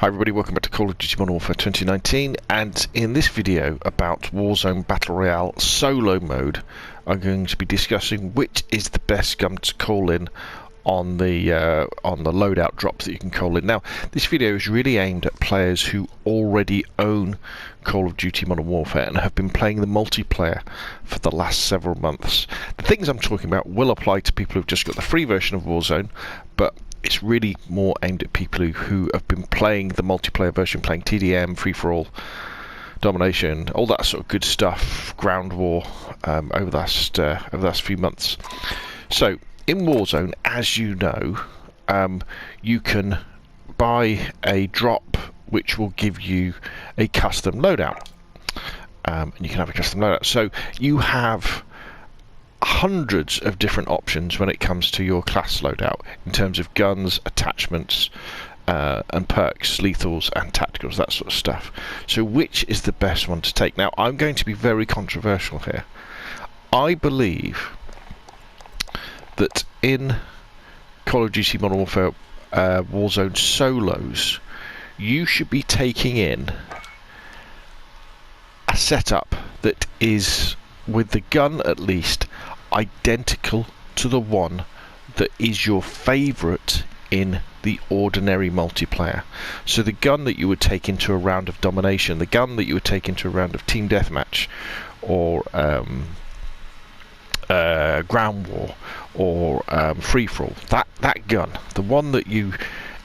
Hi everybody, welcome back to Call of Duty Modern Warfare 2019, and in this video about Warzone Battle Royale solo mode, I'm going to be discussing which is the best gun to call in on the loadout drops that you can call in. Now, this video is really aimed at players who already own Call of Duty Modern Warfare and have been playing the multiplayer for the last several months. The things I'm talking about will apply to people who've just got the free version of Warzone, but it's really more aimed at people who have been playing the multiplayer version, playing TDM, free-for-all, domination, all that sort of good stuff, ground war, over the last few months. So, in Warzone, as you know, you can buy a drop which will give you a custom loadout. And you can have a custom loadout. So, you have hundreds of different options when it comes to your class loadout in terms of guns, attachments, and perks, lethals and tacticals, that sort of stuff. So which is the best one to take? Now, I'm going to be very controversial here. I believe that in Call of Duty Modern Warfare Warzone solos, you should be taking in a setup that is, with the gun at least, identical to the one that is your favourite in the ordinary multiplayer. So the gun that you would take into a round of domination, the gun that you would take into a round of team deathmatch, or ground war, or free-for-all, that gun, the one that you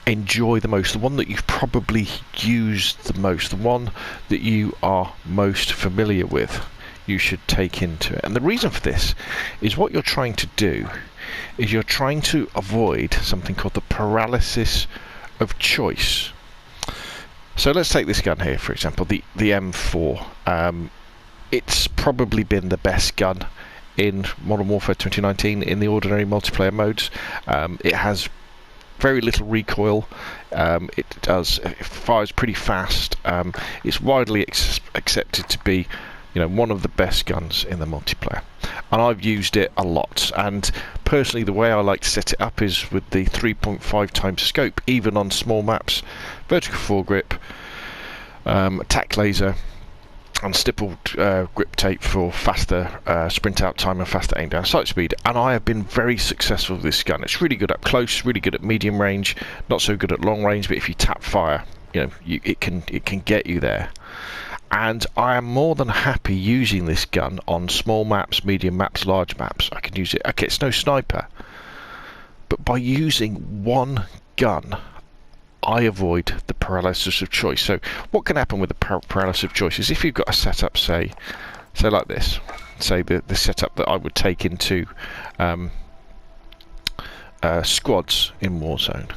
enjoy the most, the one that you've probably used the most, the one that you are most familiar with, you should take into it. And the reason for this is what you're trying to do is you're trying to avoid something called the paralysis of choice. So let's take this gun here, for example, the M4. It's probably been the best gun in Modern Warfare 2019 in the ordinary multiplayer modes. It has very little recoil. It fires pretty fast. It's widely accepted to be, one of the best guns in the multiplayer, and I've used it a lot. And personally, the way I like to set it up is with the 3.5 times scope, even on small maps, vertical foregrip, attack laser, and stippled grip tape for faster sprint out time and faster aim down sight speed. And I have been very successful with this gun. It's really good up close, really good at medium range, not so good at long range, but if you tap fire, it can get you there. And I am more than happy using this gun on small maps, medium maps, large maps. I can use it. Okay, it's no sniper, but by using one gun, I avoid the paralysis of choice. So what can happen with the paralysis of choice is if you've got a setup, say like this, say the setup that I would take into squads in Warzone,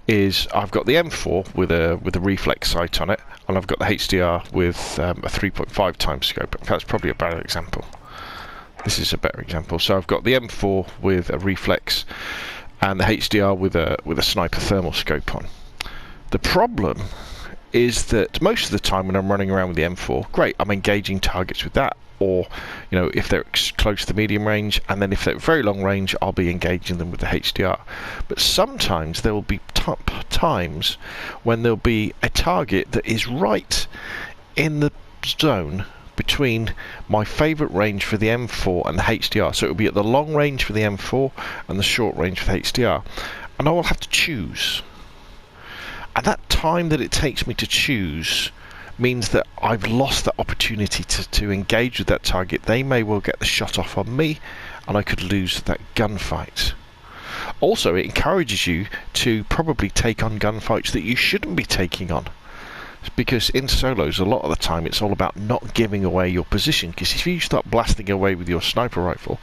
is I've got the M4 with a reflex sight on it, and I've got the HDR with a 3.5 times scope. In fact, that's probably a better example. This is a better example. So I've got the M4 with a reflex and the HDR with a sniper thermal scope on. The problem is that most of the time when I'm running around with the M4, great, I'm engaging targets with that, or if they're close to the medium range, and then if they're very long range, I'll be engaging them with the HDR. But sometimes there will be times when there'll be a target that is right in the zone between my favourite range for the M4 and the HDR. So it will be at the long range for the M4 and the short range for the HDR, and I will have to choose. And that time that it takes me to choose means that I've lost that opportunity to engage with that target. They may well get the shot off on me, and I could lose that gunfight. Also, it encourages you to probably take on gunfights that you shouldn't be taking on, because in solos, a lot of the time, it's all about not giving away your position. Because if you start blasting away with your sniper rifle,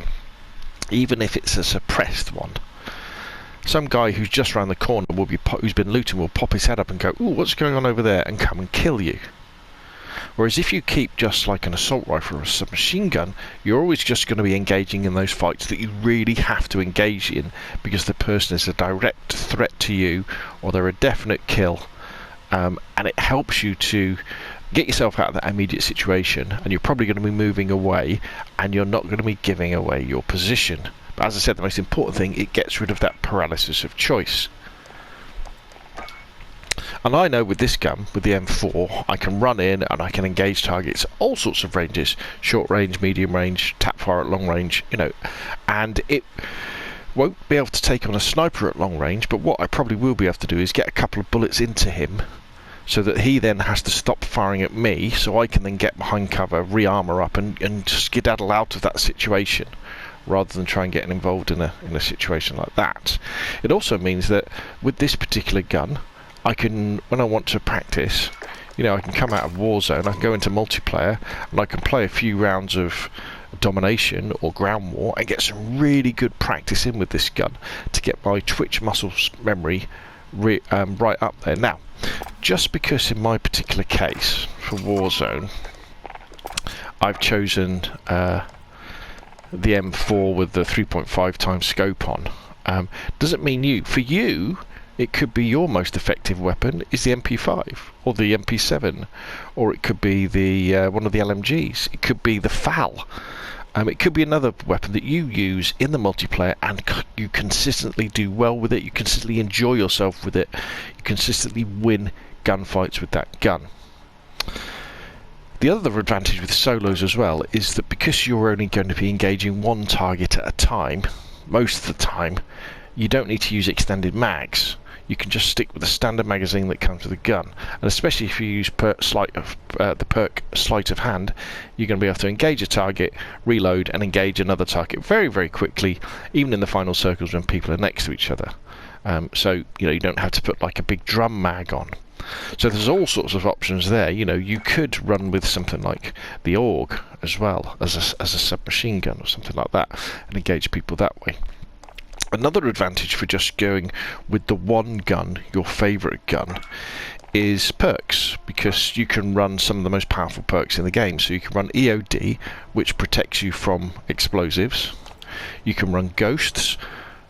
even if it's a suppressed one, some guy who's just around the corner who's been looting will pop his head up and go, "Ooh, what's going on over there?" and come and kill you. Whereas if you keep just like an assault rifle or a submachine gun, you're always just going to be engaging in those fights that you really have to engage in because the person is a direct threat to you, or they're a definite kill, and it helps you to get yourself out of that immediate situation, and you're probably going to be moving away, and you're not going to be giving away your position. But as I said, the most important thing, it gets rid of that paralysis of choice. And I know with this gun, with the M4, I can run in and I can engage targets, all sorts of ranges, short range, medium range, tap fire at long range, you know, and it won't be able to take on a sniper at long range, but what I probably will be able to do is get a couple of bullets into him so that he then has to stop firing at me, so I can then get behind cover, re-armour up and skedaddle out of that situation, rather than try and get involved in a situation like that. It also means that with this particular gun, I can, when I want to practice, you know, I can come out of Warzone, I can go into multiplayer, and I can play a few rounds of domination or ground war and get some really good practice in with this gun to get my twitch muscle memory right up there. Now, just because in my particular case for Warzone I've chosen the M4 with the 3.5 times scope on, doesn't mean for you it could be your most effective weapon is the MP5 or the MP7, or it could be the one of the LMGs, it could be the FAL. It could be another weapon that you use in the multiplayer and you consistently do well with it, you consistently enjoy yourself with it, you consistently win gunfights with that gun. The other advantage with solos as well is that because you're only going to be engaging one target at a time, most of the time, you don't need to use extended mags. You can just stick with the standard magazine that comes with the gun, and especially if you use the perk sleight of hand, you're going to be able to engage a target, reload and engage another target very, very quickly, even in the final circles when people are next to each other. So you know, you don't have to put like a big drum mag on. So there's all sorts of options there. You know, you could run with something like the AUG as well as a submachine gun or something like that and engage people that way. Another advantage for just going with the one gun, your favourite gun, is perks, because you can run some of the most powerful perks in the game. So you can run EOD, which protects you from explosives. You can run ghosts,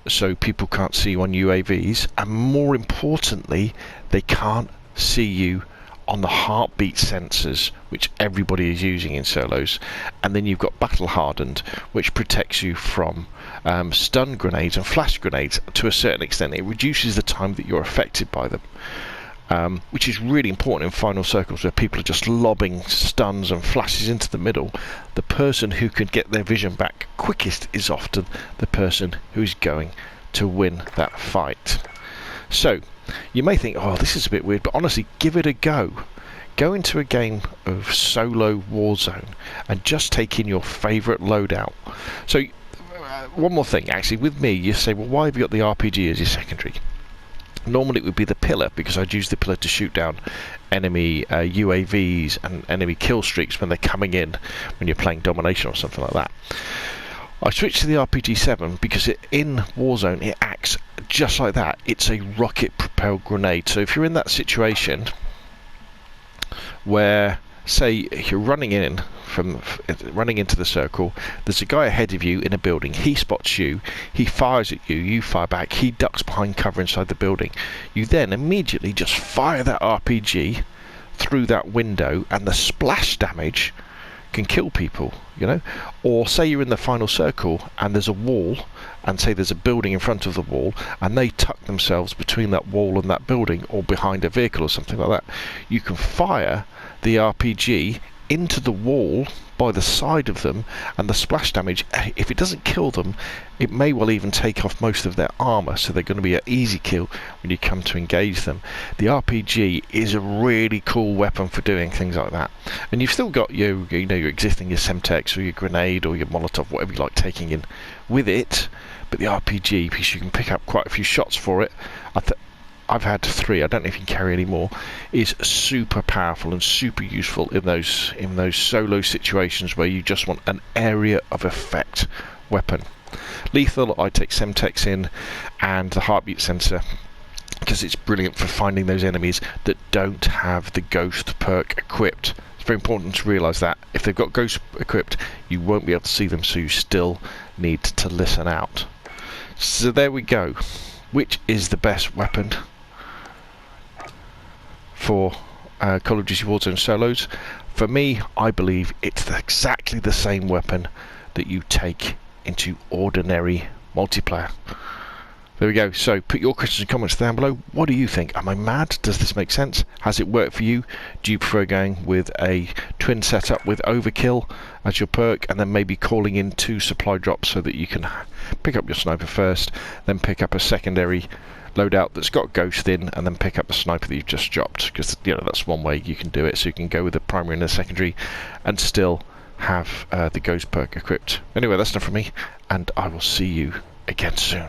so people can't see you on UAVs, and more importantly, they can't see you on the heartbeat sensors, which everybody is using in solos. And then you've got battle hardened, which protects you from stun grenades and flash grenades to a certain extent. It reduces the time that you're affected by them, which is really important in final circles where people are just lobbing stuns and flashes into the middle. The person who can get their vision back quickest is often the person who's going to win that fight. So you may think, oh, this is a bit weird, but honestly, give it a go. Go into a game of solo Warzone and just take in your favourite loadout. So one more thing, actually, with me, you say, well, why have you got the RPG as your secondary? Normally it would be the pillar, because I'd use the pillar to shoot down enemy UAVs and enemy kill streaks when they're coming in, when you're playing domination or something like that. I switched to the RPG-7 because in Warzone it acts just like that. It's a rocket-propelled grenade. So if you're in that situation where, say, you're running into the circle, there's a guy ahead of you in a building, he spots you, he fires at you, you fire back, he ducks behind cover inside the building. You then immediately just fire that RPG through that window, and the splash damage can kill people, you know. Or say you're in the final circle and there's a wall, and say there's a building in front of the wall, and they tuck themselves between that wall and that building, or behind a vehicle or something like that. You can fire the RPG into the wall by the side of them, and the splash damage, if it doesn't kill them, it may well even take off most of their armour, so they're going to be an easy kill when you come to engage them. The RPG is a really cool weapon for doing things like that. And you've still got your existing, your Semtex or your grenade or your Molotov, whatever you like taking in with it, but the RPG, because you can pick up quite a few shots for it, I've had 3, I don't know if you can carry any more, is super powerful and super useful in those solo situations where you just want an area of effect weapon. Lethal, I take Semtex in and the heartbeat sensor, because it's brilliant for finding those enemies that don't have the ghost perk equipped. It's very important to realise that if they've got ghost equipped, you won't be able to see them, so you still need to listen out. So there we go. Which is the best weapon for Call of Duty Warzone solos? For me, I believe it's exactly the same weapon that you take into ordinary multiplayer. There we go. So put your questions and comments down below. What do you think? Am I mad? Does this make sense? Has it worked for you? Do you prefer going with a twin setup with overkill as your perk, and then maybe calling in 2 supply drops so that you can pick up your sniper first, then pick up a secondary loadout that's got ghost in, and then pick up the sniper that you've just dropped? Because that's one way you can do it. So you can go with the primary and the secondary and still have the ghost perk equipped. Anyway, that's enough from me, and I will see you again soon.